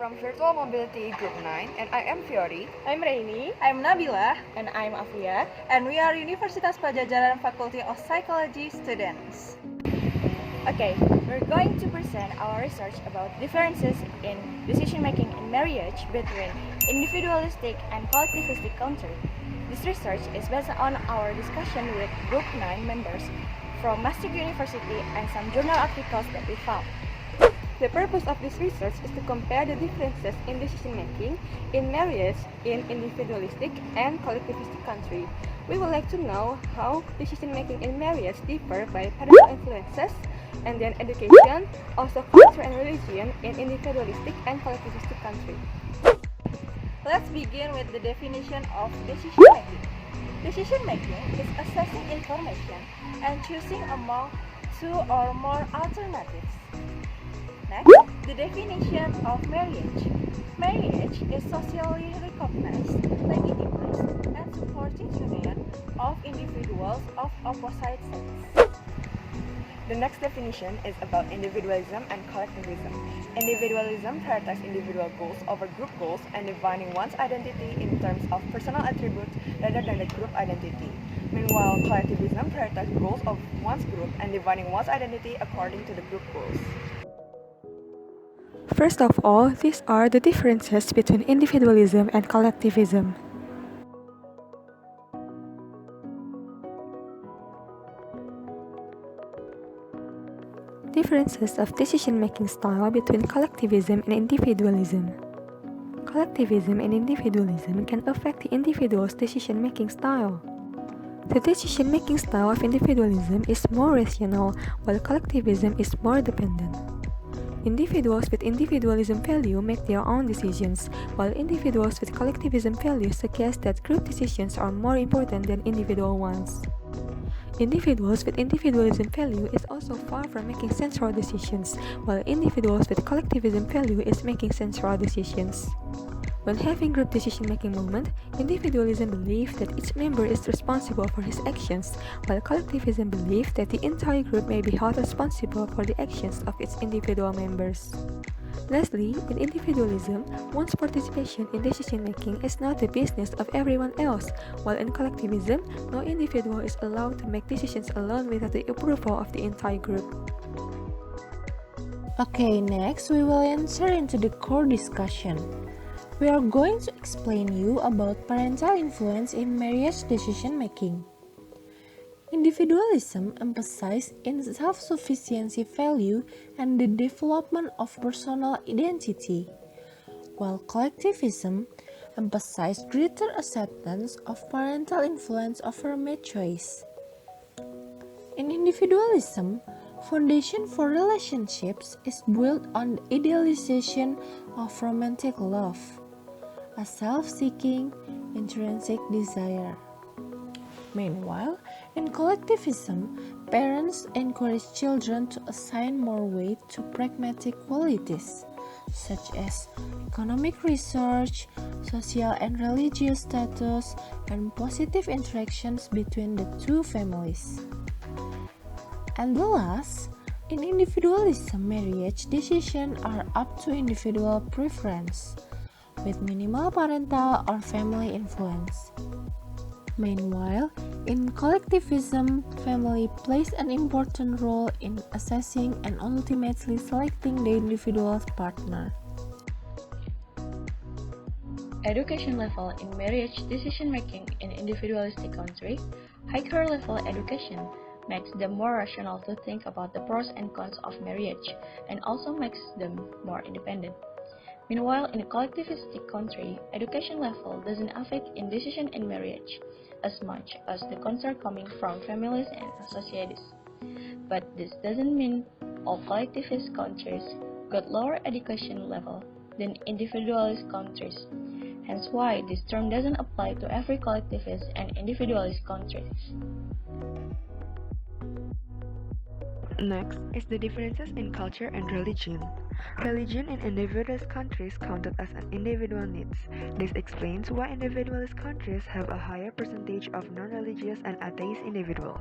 from Virtual Mobility Group 9, and I am Viory. I'm Raini. I'm Nabila. And I'm Afiya. And we are Universitas Padjadjaran Faculty of Psychology students. Okay, we're going to present our research about differences in decision-making in marriage between individualistic and collectivistic country. This research is based on our discussion with Group 9 members from Maastricht University and some journal articles that we found. The purpose of this research is to compare the differences in decision-making in marriage in individualistic and collectivistic countries. We would like to know how decision-making in marriage differ by parental influences, and then education, also culture and religion in individualistic and collectivistic countries. Let's begin with the definition of decision-making. Decision-making is assessing information and choosing among two or more alternatives. Next, the definition of marriage. Marriage is socially recognized, legitimized, and supported union of individuals of opposite sex. The next definition is about individualism and collectivism. Individualism prioritizes individual goals over group goals and defining one's identity in terms of personal attributes rather than the group identity. Meanwhile, collectivism prioritizes goals of one's group and defining one's identity according to the group goals. First of all, these are the differences between individualism and collectivism. Differences of decision-making style between collectivism and individualism. Collectivism and individualism can affect the individual's decision-making style. The decision-making style of individualism is more rational, while collectivism is more dependent. Individuals with individualism value make their own decisions, while individuals with collectivism value suggest that group decisions are more important than individual ones. Individuals with individualism value is also far from making central decisions, while individuals with collectivism value is making central decisions. When having group decision-making moment, individualism believes that each member is responsible for his actions, while collectivism believes that the entire group may be held responsible for the actions of its individual members. Lastly, in individualism, one's participation in decision-making is not the business of everyone else, while in collectivism, no individual is allowed to make decisions alone without the approval of the entire group. Okay, next we will enter into the core discussion. We are going to explain you about parental influence in marriage decision-making. Individualism emphasizes in self-sufficiency value and the development of personal identity, while collectivism emphasizes greater acceptance of parental influence over mate choice. In individualism, foundation for relationships is built on the idealization of romantic love, a self-seeking, intrinsic desire. Meanwhile, in collectivism, parents encourage children to assign more weight to pragmatic qualities, such as economic research, social and religious status, and positive interactions between the two families. And the last, in individualism, marriage decisions are up to individual preference, with minimal parental or family influence. Meanwhile, in collectivism, family plays an important role in assessing and ultimately selecting the individual's partner. Education level in marriage decision-making in individualistic country, higher level education makes them more rational to think about the pros and cons of marriage, and also makes them more independent. Meanwhile, in a collectivistic country, education level doesn't affect in decision in marriage as much as the concern coming from families and societies. But this doesn't mean all collectivist countries got lower education level than individualist countries. Hence why this term doesn't apply to every collectivist and individualist countries. Next is the differences in culture and religion. Religion in individualist countries counted as an individual needs. This explains why individualist countries have a higher percentage of non-religious and atheist individuals.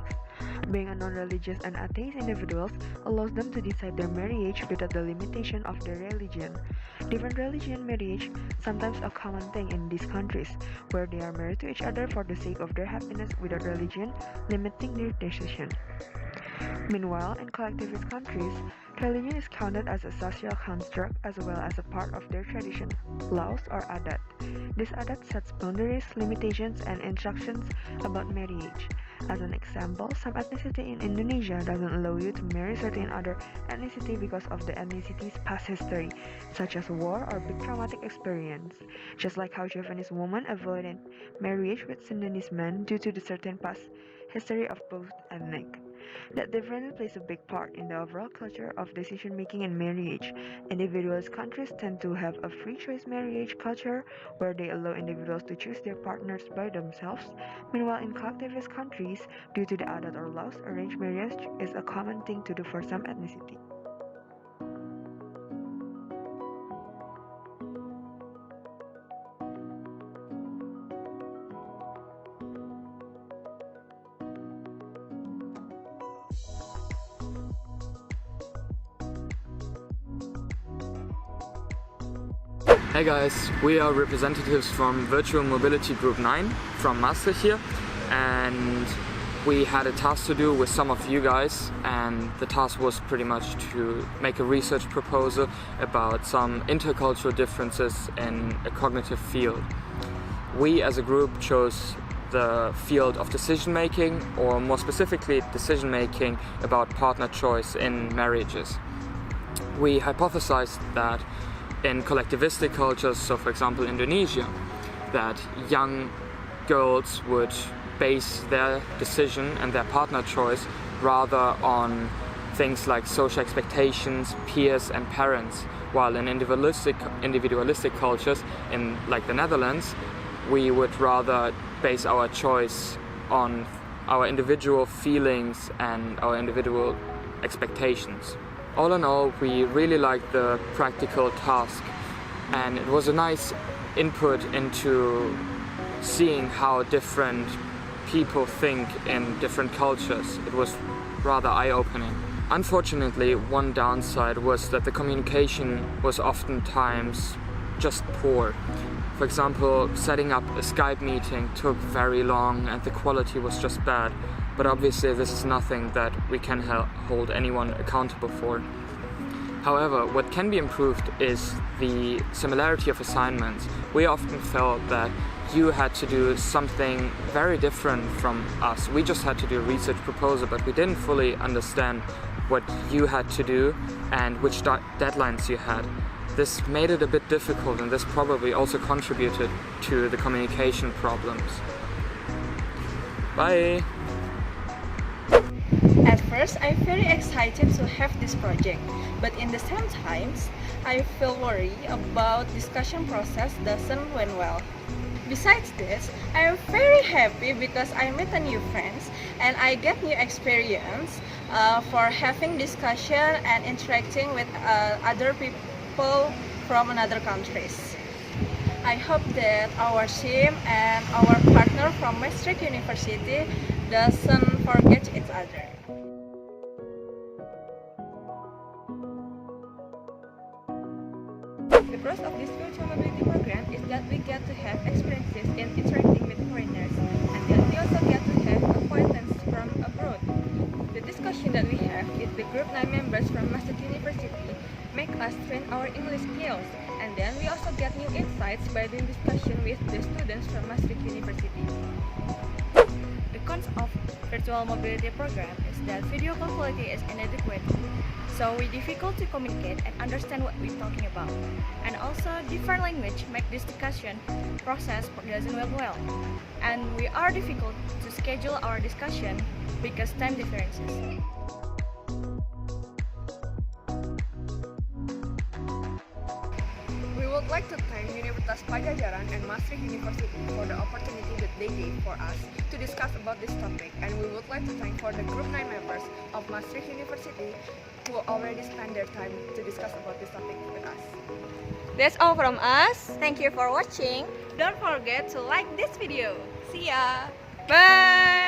Being a non-religious and atheist individuals allows them to decide their marriage without the limitation of their religion. Different religion marriage sometimes a common thing in these countries, where they are married to each other for the sake of their happiness without religion limiting their decision. Meanwhile, in collectivist countries, religion is counted as a social construct as well as a part of their tradition, laws, or adat. This adat sets boundaries, limitations, and instructions about marriage. As an example, some ethnicity in Indonesia doesn't allow you to marry certain other ethnicity because of the ethnicity's past history, such as war or big traumatic experience. Just like how Japanese women avoided marriage with Sundanese men due to the certain past history of both ethnic. That difference plays a big part in the overall culture of decision-making in marriage. Individualist countries tend to have a free choice marriage culture where they allow individuals to choose their partners by themselves. Meanwhile, in collectivist countries, due to the adat or laws, arranged marriage is a common thing to do for some ethnicity. Hey guys, we are representatives from Virtual Mobility Group 9 from Maastricht here, and we had a task to do with some of you guys, and the task was pretty much to make a research proposal about some intercultural differences in a cognitive field. We as a group chose the field of decision making, or more specifically decision making about partner choice in marriages. We hypothesized that in collectivistic cultures, so for example Indonesia, that young girls would base their decision and their partner choice rather on things like social expectations, peers and parents, while in individualistic cultures in like the Netherlands, we would rather base our choice on our individual feelings and our individual expectations. All in all, we really liked the practical task, and it was a nice input into seeing how different people think in different cultures. It was rather eye-opening. Unfortunately, one downside was that the communication was oftentimes just poor. For example, setting up a Skype meeting took very long and the quality was just bad. But obviously this is nothing that we can hold anyone accountable for. However, what can be improved is the similarity of assignments. We often felt that you had to do something very different from us. We just had to do a research proposal, but we didn't fully understand what you had to do and which deadlines you had. This made it a bit difficult, and this probably also contributed to the communication problems. Bye! At first, I'm very excited to have this project, but in the same times, I feel worried about discussion process doesn't went well. Besides this, I am very happy because I met a new friends and I get new experience for having discussion and interacting with other people from another countries. I hope that our team and our partner from Maastricht University doesn't forget each other. The pros of this virtual mobility program is that we get to have experiences in interacting with foreigners, and then we also get to have acquaintances from abroad. The discussion that we have with the group 9 members from Maastricht University make us train our English skills, and then we also get new insights by doing discussion with the students from Maastricht University. The cons of virtual mobility program is that video call quality is inadequate, so it's difficult to communicate and understand what we're talking about. And also, different language make this discussion process doesn't work well. And we are difficult to schedule our discussion because time differences. We would would like to thank Universitas Padjadjaran and Maastricht University for the opportunity that they gave for us to discuss about this topic, and we would like to thank for the Group 9 members of Maastricht University who already spent their time to discuss about this topic with us. That's all from us. Thank you for watching. Don't forget to like this video. See ya. Bye.